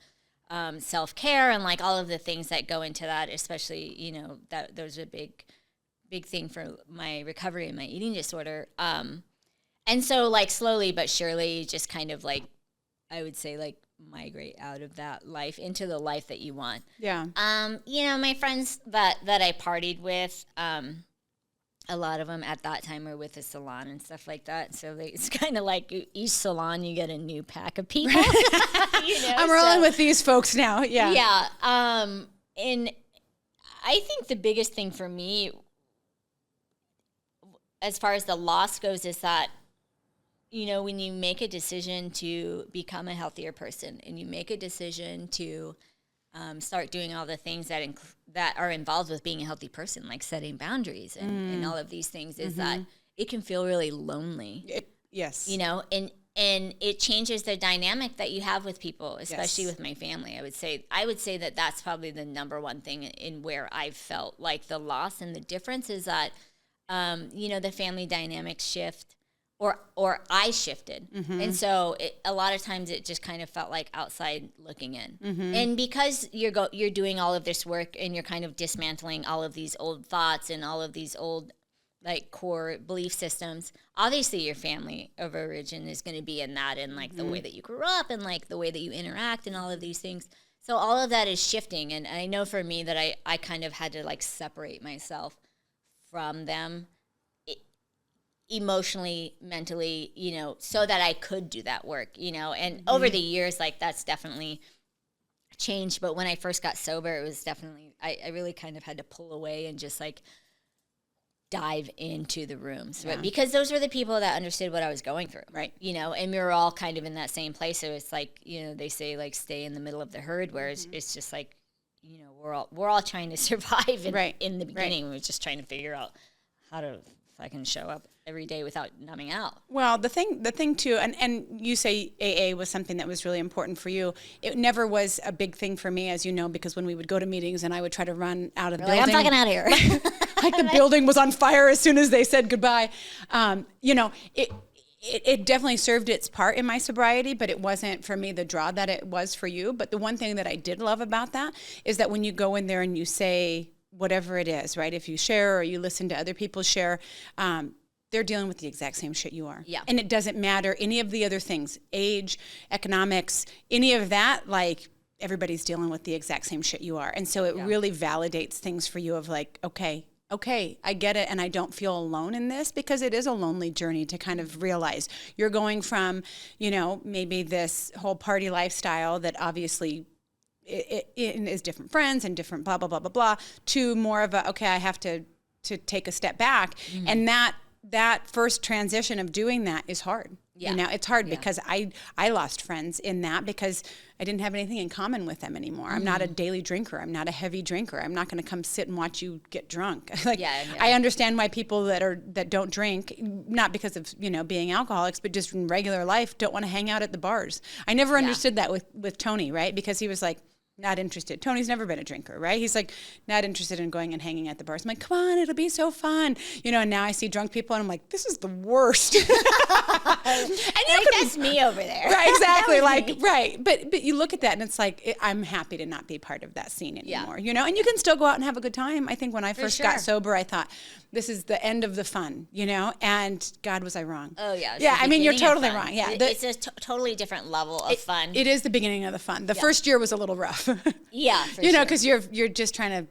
self-care and like all of the things that go into that, especially, that there's a big thing for my recovery and my eating disorder. And so like slowly but surely just kind of like, I would say like migrate out of that life into the life that you want. Yeah. My friends that I partied with, a lot of them at that time were with the salon and stuff like that. So it's kind of like each salon, you get a new pack of people. I'm rolling with these folks now. Yeah. Yeah. And I think the biggest thing for me, as far as the loss goes, is that, when you make a decision to become a healthier person and you make a decision to start doing all the things that are involved with being a healthy person, like setting boundaries and all of these things, is that it can feel really lonely. Yes. And it changes the dynamic that you have with people, especially with my family. I would say that that's probably the number one thing in where I've felt like the loss, and the difference is that, the family dynamics shift, or I shifted. And so a lot of times it just kind of felt like outside looking in. And because you're doing all of this work and you're kind of dismantling all of these old thoughts and all of these old like core belief systems, obviously your family of origin is going to be in that, and like the way that you grew up and like the way that you interact and all of these things. So all of that is shifting. And I know for me that I kind of had to like separate myself from them emotionally, mentally, you know, so that I could do that work, you know. And over the years, like that's definitely changed. But when I first got sober, it was definitely, I really kind of had to pull away and just like dive into the rooms, right? Because those were the people that understood what I was going through, right? You know, and we were all kind of in that same place. So it's like, you know, they say like stay in the middle of the herd, whereas it's just like, you know, we're all trying to survive in the beginning. We were just trying to figure out how to fucking show up every day without numbing out. Well, the thing too, and you say AA was something that was really important for you. It never was a big thing for me, as you know, because when we would go to meetings and I would try to run out of the building. I'm fucking out of here. Like the building was on fire as soon as they said goodbye. You know, it definitely served its part in my sobriety, but it wasn't for me the draw that it was for you. But the one thing that I did love about that is that when you go in there and you say whatever it is, right? If you share or you listen to other people share, they're dealing with the exact same shit you are. Yeah. And it doesn't matter any of the other things, age, economics, any of that, like everybody's dealing with the exact same shit you are. And so it really validates things for you of like, okay, I get it, and I don't feel alone in this, because it is a lonely journey to kind of realize you're going from, you know, maybe this whole party lifestyle that obviously it is different friends and different blah, blah, blah, blah, blah, to more of a, okay, I have to take a step back. And that first transition of doing that is hard. Yeah. You know, it's hard because I lost friends in that because I didn't have anything in common with them anymore. I'm not a daily drinker. I'm not a heavy drinker. I'm not going to come sit and watch you get drunk. I understand why people that don't drink, not because of, you know, being alcoholics, but just in regular life, don't want to hang out at the bars. I never understood that with Tony, right? Because he was like, not interested. Tony's never been a drinker, right? He's like not interested in going and hanging at the bars. I'm like, come on, it'll be so fun. You know, and now I see drunk people and I'm like, this is the worst. And that's me over there. Right, exactly. Right. But you look at that and it's like, I'm happy to not be part of that scene anymore, you know? And you can still go out and have a good time. I think when I first got sober, I thought, this is the end of the fun, you know? And God, was I wrong? Oh, yeah. Yeah, I mean, you're totally wrong. Yeah, it's a totally different level of fun. It is the beginning of the fun. The first year was a little rough. Yeah, you know, because you're just trying to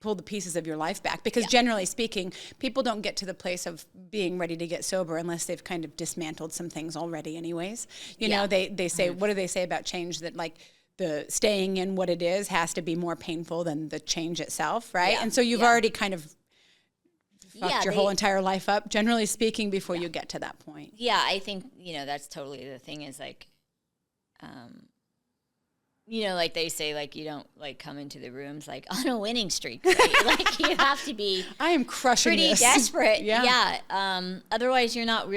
pull the pieces of your life back. Because generally speaking, people don't get to the place of being ready to get sober unless they've kind of dismantled some things already anyways. You know, they say, what do they say about change? That like the staying in what it is has to be more painful than the change itself, right? And so you've already kind of fucked your whole entire life up, generally speaking, before you get to that point. Yeah, I think, you know, that's totally the thing is like, you know, like they say, like you don't like come into the rooms like on a winning streak, right? Like you have to be. I am crushing pretty this. Desperate, yeah. Otherwise, you're not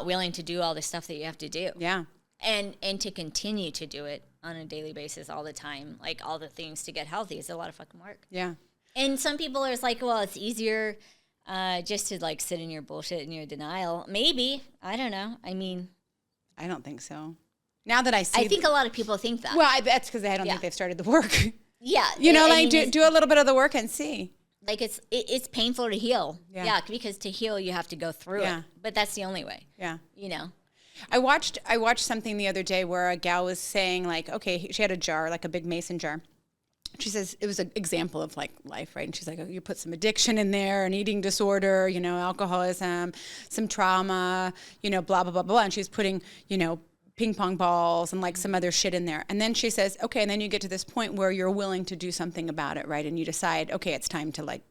willing to do all the stuff that you have to do. Yeah. And to continue to do it on a daily basis all the time, like all the things to get healthy is a lot of fucking work. Yeah. And some people are like, well, it's easier just to like sit in your bullshit and your denial. Maybe, I don't know. I mean, I don't think so. Now that I see, I think a lot of people think that. Well, that's because I don't think they've started the work. Yeah, you know, like do a little bit of the work and see. Like it's painful to heal. Yeah, because to heal you have to go through it. But that's the only way. Yeah, you know. I watched something the other day where a gal was saying like, okay, she had a jar, like a big mason jar. She says it was an example of like life, right? And she's like, oh, you put some addiction in there, an eating disorder, you know, alcoholism, some trauma, you know, blah blah blah blah. And she's putting, you know, ping pong balls and like some other shit in there. And then she says, okay, and then you get to this point where you're willing to do something about it, right? And you decide, okay, it's time to like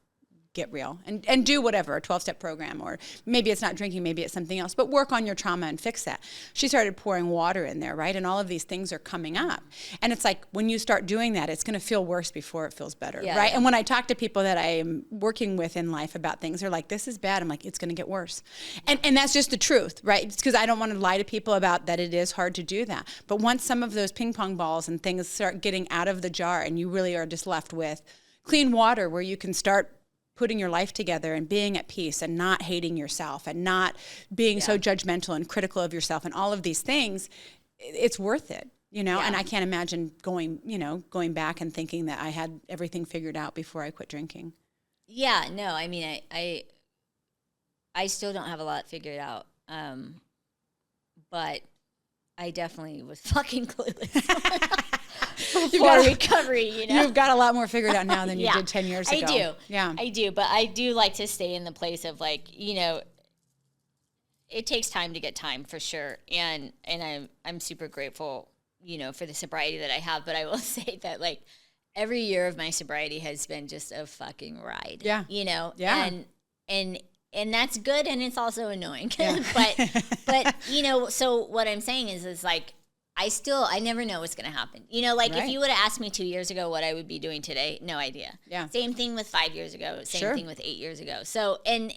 get real and do whatever, a 12-step program, or maybe it's not drinking, maybe it's something else, but work on your trauma and fix that. She started pouring water in there, right? And all of these things are coming up. And it's like, when you start doing that, it's going to feel worse before it feels better, right? Yeah. And when I talk to people that I am working with in life about things, they're like, this is bad. I'm like, it's going to get worse. And that's just the truth, right? It's because I don't want to lie to people about that it is hard to do that. But once some of those ping pong balls and things start getting out of the jar and you really are just left with clean water where you can start putting your life together and being at peace and not hating yourself and not being so judgmental and critical of yourself and all of these things, it's worth it, you know? And I can't imagine going back and thinking that I had everything figured out before I quit drinking. Yeah, no, I mean, I still don't have a lot figured out, but I definitely was fucking clueless before recovery, you know? You've got a lot more figured out now than you did 10 years ago. I do. Yeah. I do, but I do like to stay in the place of like, you know, it takes time to get time for sure. And I'm super grateful, you know, for the sobriety that I have, but I will say that like every year of my sobriety has been just a fucking ride. Yeah. You know? Yeah. And that's good, and it's also annoying. Yeah. but you know, so what I'm saying is like I never know what's going to happen. You know, like if you would have asked me 2 years ago what I would be doing today, no idea. Yeah. Same thing with 5 years ago. Same thing with 8 years ago. So, and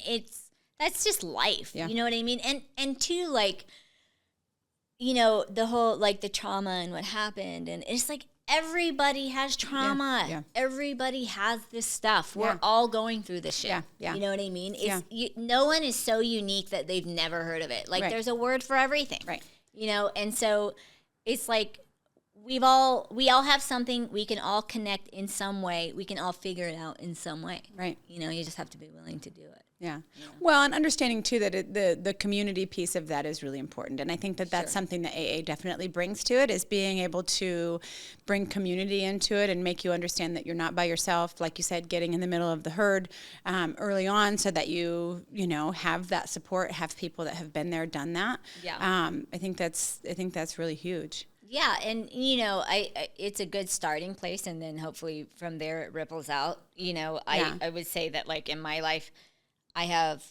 that's just life. Yeah. You know what I mean? And two, like, you know, the whole like the trauma and what happened, and it's like everybody has trauma. Yeah. Everybody has this stuff. We're all going through this shit. Yeah. Yeah. You know what I mean? It's no one is so unique that they've never heard of it. Like there's a word for everything. Right. You know, and so it's like we all have something. We can all connect in some way. We can all figure it out in some way. Right. You know, you just have to be willing to do it. Yeah. Well, and understanding too that the community piece of that is really important, and I think that that's something that AA definitely brings to it, is being able to bring community into it and make you understand that you're not by yourself. Like you said, getting in the middle of the herd early on, so that you know have that support, have people that have been there, done that. Yeah. I think that's really huge. Yeah, and you know, I it's a good starting place, and then hopefully from there it ripples out. You know, I would say that like in my life, I have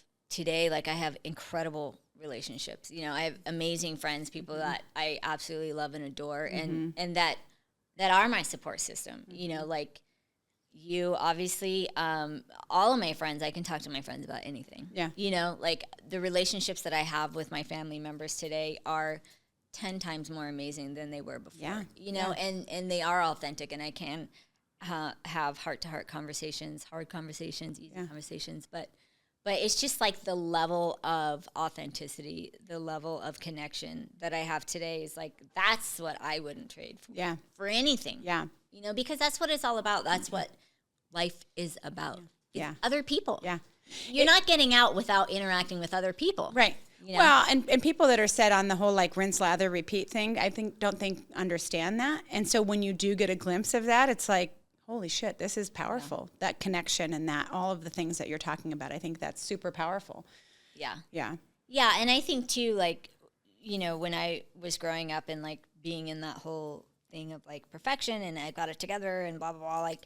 incredible relationships. You know, I have amazing friends, people that I absolutely love and adore, and that are my support system. You know, like you, obviously, all of my friends, I can talk to my friends about anything. Yeah. You know, like the relationships that I have with my family members today are 10 times more amazing than they were before. Yeah. You know, and they are authentic, and I can have heart-to-heart conversations, hard conversations, easy conversations, but it's just like the level of authenticity, the level of connection that I have today is like, that's what I wouldn't trade for anything. Yeah. You know, because that's what it's all about. That's what life is about. Yeah. Other people. Yeah. You're not getting out without interacting with other people. Right. You know? Well, and people that are set on the whole like rinse, lather, repeat thing, don't understand that. And so when you do get a glimpse of that, it's like, holy shit, this is powerful. Yeah. That connection and that all of the things that you're talking about, I think that's super powerful. Yeah. Yeah. Yeah, and I think too, like, you know, when I was growing up and like being in that whole thing of like perfection and I got it together and blah blah blah, like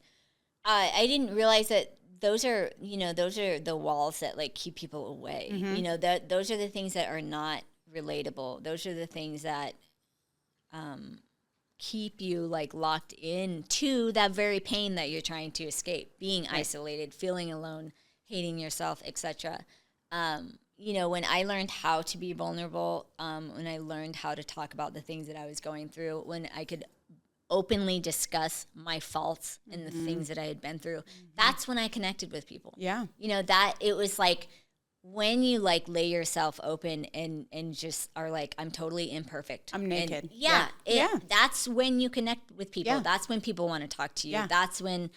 I didn't realize that those are the walls that like keep people away. You know, that those are the things that are not relatable. Those are the things that keep you like locked in to that very pain that you're trying to escape, being isolated, feeling alone, hating yourself, etc. You know, when I learned how to be vulnerable, when I learned how to talk about the things that I was going through, when I could openly discuss my faults and the things that I had been through, that's when I connected with people. Yeah. You know, that it was like when you like lay yourself open and just are like, I'm totally imperfect. I'm naked. And that's when you connect with people. Yeah. That's when people want to talk to you. Yeah. That's when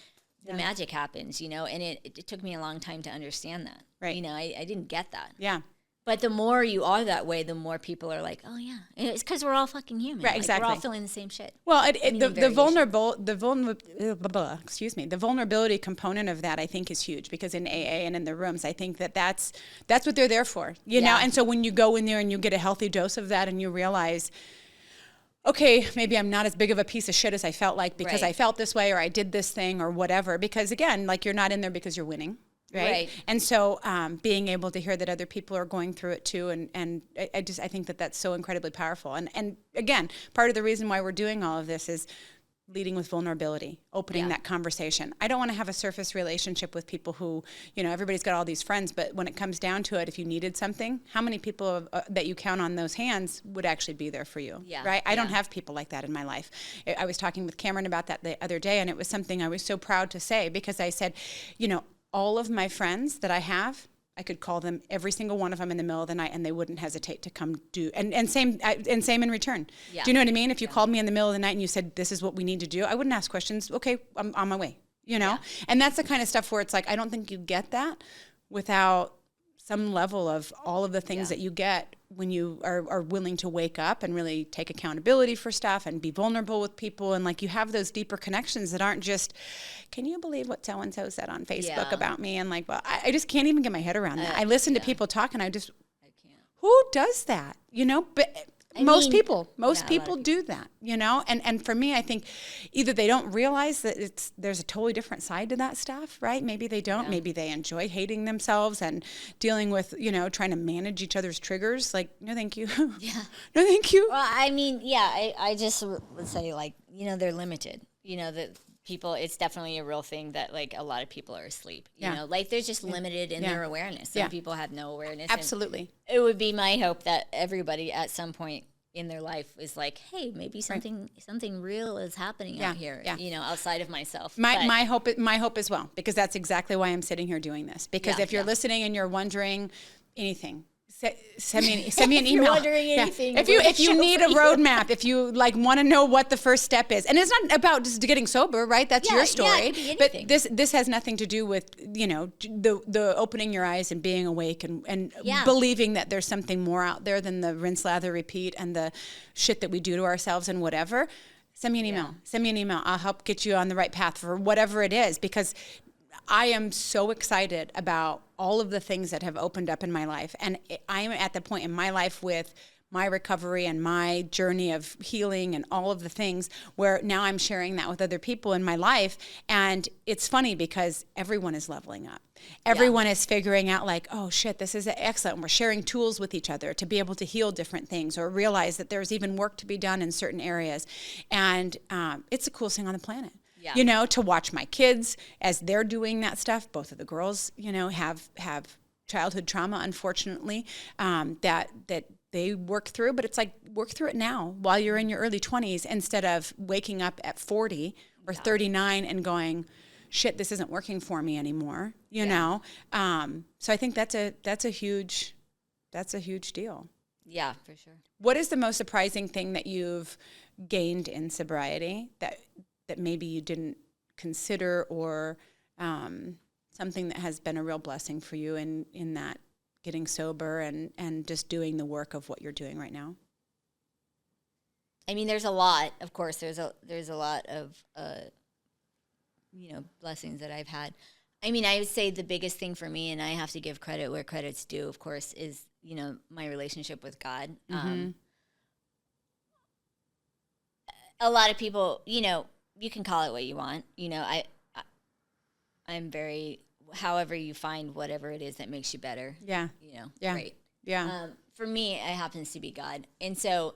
the magic happens, you know, and it took me a long time to understand that. Right. You know, I didn't get that. Yeah. But the more you are that way, the more people are like, oh yeah, it's because we're all fucking human. Right, exactly. We're all feeling the same shit. Well, the vulnerability component of that, I think, is huge, because in AA and in the rooms, I think that's what they're there for, you know. And so when you go in there and you get a healthy dose of that, and you realize, okay, maybe I'm not as big of a piece of shit as I felt like because I felt this way or I did this thing or whatever. Because again, like, you're not in there because you're winning. Right. And so being able to hear that other people are going through it too, and I think that's so incredibly powerful. And again, part of the reason why we're doing all of this is leading with vulnerability, opening that conversation. I don't want to have a surface relationship with people who, you know, everybody's got all these friends, but when it comes down to it, if you needed something, how many people that you count on those hands would actually be there for you? Yeah. Right? I don't have people like that in my life. I was talking with Cameron about that the other day, and it was something I was so proud to say, because I said, you know, all of my friends that I have, I could call them, every single one of them, in the middle of the night, and they wouldn't hesitate to come do, and same in return. Yeah. Do you know what I mean? If you called me in the middle of the night and you said, this is what we need to do, I wouldn't ask questions. Okay, I'm on my way, you know? Yeah. And that's the kind of stuff where it's like, I don't think you get that without some level of all of the things that you get when you are willing to wake up and really take accountability for stuff and be vulnerable with people. And like, you have those deeper connections that aren't just, can you believe what so-and-so said on Facebook about me? And like, well, I just can't even get my head around that. I listen to people talk and I can't. Who does that? You know, but most people do that, you know? And for me, I think either they don't realize that there's a totally different side to that stuff, right? Maybe they don't. Yeah. Maybe they enjoy hating themselves and dealing with, you know, trying to manage each other's triggers. Like, no, thank you. Yeah. No, thank you. Well, I mean, I just would say, like, you know, they're limited. You know, that people, it's definitely a real thing that, like, a lot of people are asleep. You know, like, they're just limited in their awareness. Some people have no awareness. Absolutely. It would be my hope that everybody at some point in their life is like, hey, maybe something real is happening out here, you know, outside of myself. My hope as well, because that's exactly why I'm sitting here doing this. Because if you're listening and you're wondering anything, send me an email. You're wondering anything. If you need a roadmap, if you like want to know what the first step is, and it's not about just getting sober, right? That's your story. But this has nothing to do with, you know, the opening your eyes and being awake and believing that there's something more out there than the rinse, lather, repeat and the shit that we do to ourselves and whatever. Send me an email. Send me an email. I'll help get you on the right path for whatever it is, because I am so excited about all of the things that have opened up in my life. And I am at the point in my life with my recovery and my journey of healing and all of the things where now I'm sharing that with other people in my life. And it's funny because everyone is leveling up. Everyone is figuring out like, oh shit, this is excellent. We're sharing tools with each other to be able to heal different things or realize that there's even work to be done in certain areas. And it's the coolest thing on the planet. Yeah. You know, to watch my kids as they're doing that stuff. Both of the girls, you know, have childhood trauma, unfortunately, that they work through. But it's like, work through it now while you're in your early 20s instead of waking up at 40 or 39 and going, shit, this isn't working for me anymore. You know, so I think that's a huge deal. Yeah, for sure. What is the most surprising thing that you've gained in sobriety that maybe you didn't consider, or something that has been a real blessing for you in that getting sober and just doing the work of what you're doing right now? I mean, there's a lot, of course, there's a lot of, you know, blessings that I've had. I mean, I would say the biggest thing for me, and I have to give credit where credit's due, of course, is, you know, my relationship with God. Mm-hmm. A lot of people, you know, you can call it what you want. You know, I'm very, however you find whatever it is that makes you better. Yeah. You know, great. Yeah. For me, it happens to be God. And so,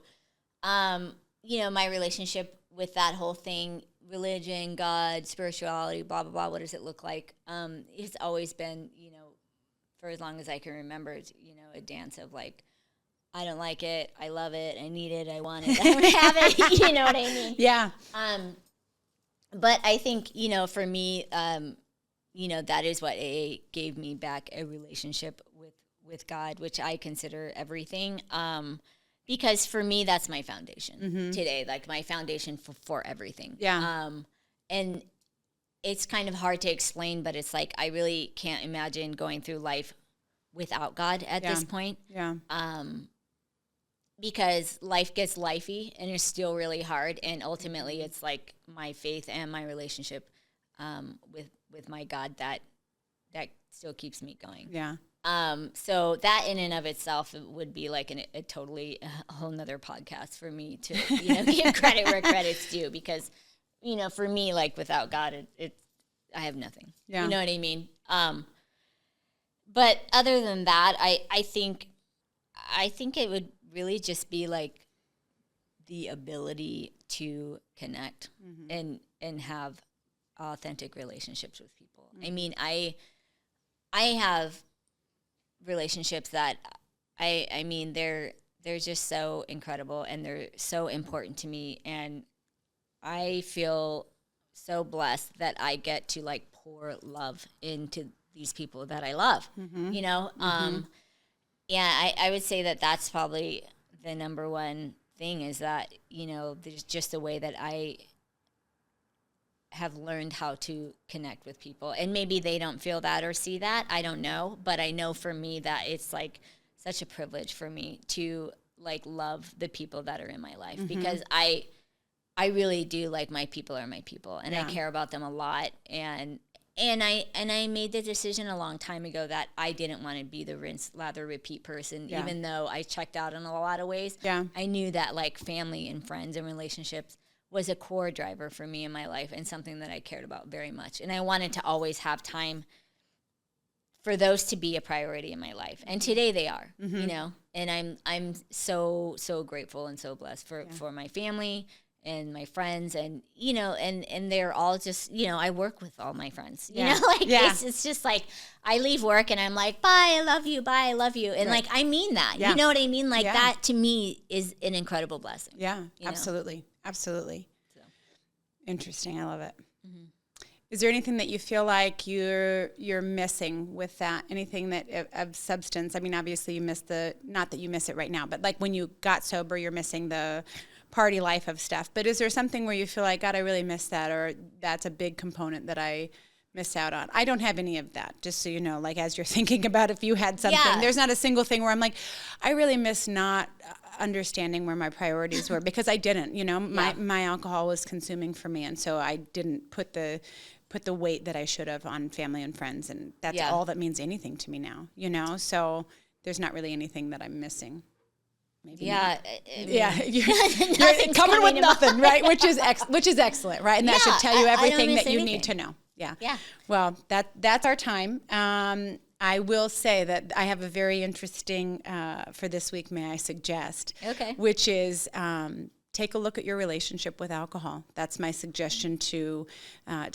you know, my relationship with that whole thing, religion, God, spirituality, blah, blah, blah, what does it look like? It's always been, you know, for as long as I can remember, you know, a dance of like, I don't like it, I love it, I need it, I want it, I don't have it, you know what I mean? Yeah. But I think, you know, for me, you know, that is what AA gave me back, a relationship with God, which I consider everything. Because for me, that's my foundation today, like my foundation for everything. Yeah. And it's kind of hard to explain, but it's like, I really can't imagine going through life without God at this point. Yeah. Because life gets lifey and it's still really hard. And ultimately it's like my faith and my relationship with my God that still keeps me going. Yeah. So that in and of itself would be like a totally a whole nother podcast for me to, you know, give credit where credit's due, because, you know, for me, like without God, I have nothing. Yeah. You know what I mean? But other than that, I think it would really just be like the ability to connect and have authentic relationships with people. I mean, I have relationships that I mean, they're just so incredible and they're so important to me, and I feel so blessed that I get to like pour love into these people that I love, you know? Yeah, I would say that that's probably the number one thing, is that, you know, there's just a way that I have learned how to connect with people. And maybe they don't feel that or see that. I don't know. But I know for me that it's like such a privilege for me to like love the people that are in my life, because I really do, like, my people are my people, and I care about them a lot. And I made the decision a long time ago that I didn't want to be the rinse, lather, repeat person, even though I checked out in a lot of ways. I knew that, like, family and friends and relationships was a core driver for me in my life, and something that I cared about very much. And I wanted to always have time for those to be a priority in my life. And today they are, you know, and I'm so grateful and so blessed for my family and my friends, and, you know, and they're all just, you know, I work with all my friends, you know, like it's just like, I leave work and I'm like, bye, I love you. Bye, I love you. And like, I mean that, you know what I mean? Like that to me is an incredible blessing. Yeah, absolutely. Absolutely. So. Interesting. I love it. Is there anything that you feel like you're missing with that? Anything that of substance? I mean, obviously you miss not that you miss it right now, but like when you got sober, you're missing the party life of stuff. But is there something where you feel like, God, I really miss that, or that's a big component that I missed out on? I don't have any of that, just so you know, like as you're thinking about if you had something, there's not a single thing where I'm like, I really miss not understanding where my priorities were, because I didn't, you know, my alcohol was consuming for me. And so I didn't put the weight that I should have on family and friends. And that's all that means anything to me now, you know? So there's not really anything that I'm missing. Maybe you're coming with nothing, right? Which is excellent, right? And that should tell you everything that you need to know. Yeah. Well, that's our time. I will say that I have a very interesting for this week. May I suggest? Okay. Which is take a look at your relationship with alcohol. That's my suggestion to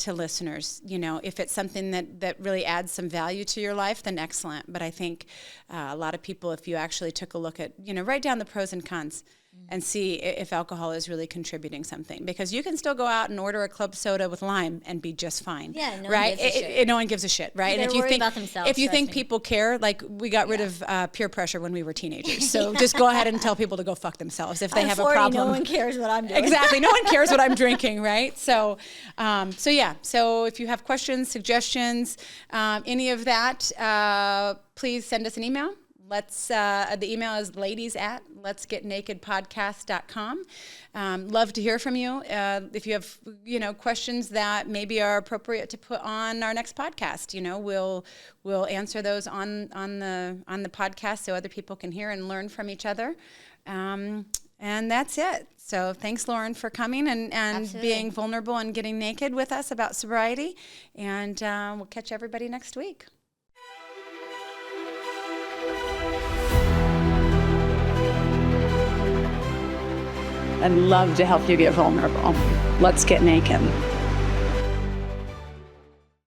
listeners. You know, if it's something that really adds some value to your life, then excellent. But I think a lot of people, if you actually took a look at, you know, write down the pros and cons and see if alcohol is really contributing something. Because you can still go out and order a club soda with lime and be just fine. Yeah, no one gives a shit, right? They're and if you worried think about themselves, if you think people care, like we got rid of peer pressure when we were teenagers. So just go ahead and tell people to go fuck themselves if they have a problem. No one cares what I'm doing. Exactly. No one cares what I'm drinking, right? So So if you have questions, suggestions, any of that, please send us an email. The email is ladies@letsgetnakedpodcast.com. Love to hear from you. If you have, you know, questions that maybe are appropriate to put on our next podcast, you know, we'll answer those on the podcast so other people can hear and learn from each other. And that's it. So thanks, Lauren, for coming and being vulnerable and getting naked with us about sobriety. And we'll catch everybody next week. I'd love to help you get vulnerable. Let's get naked.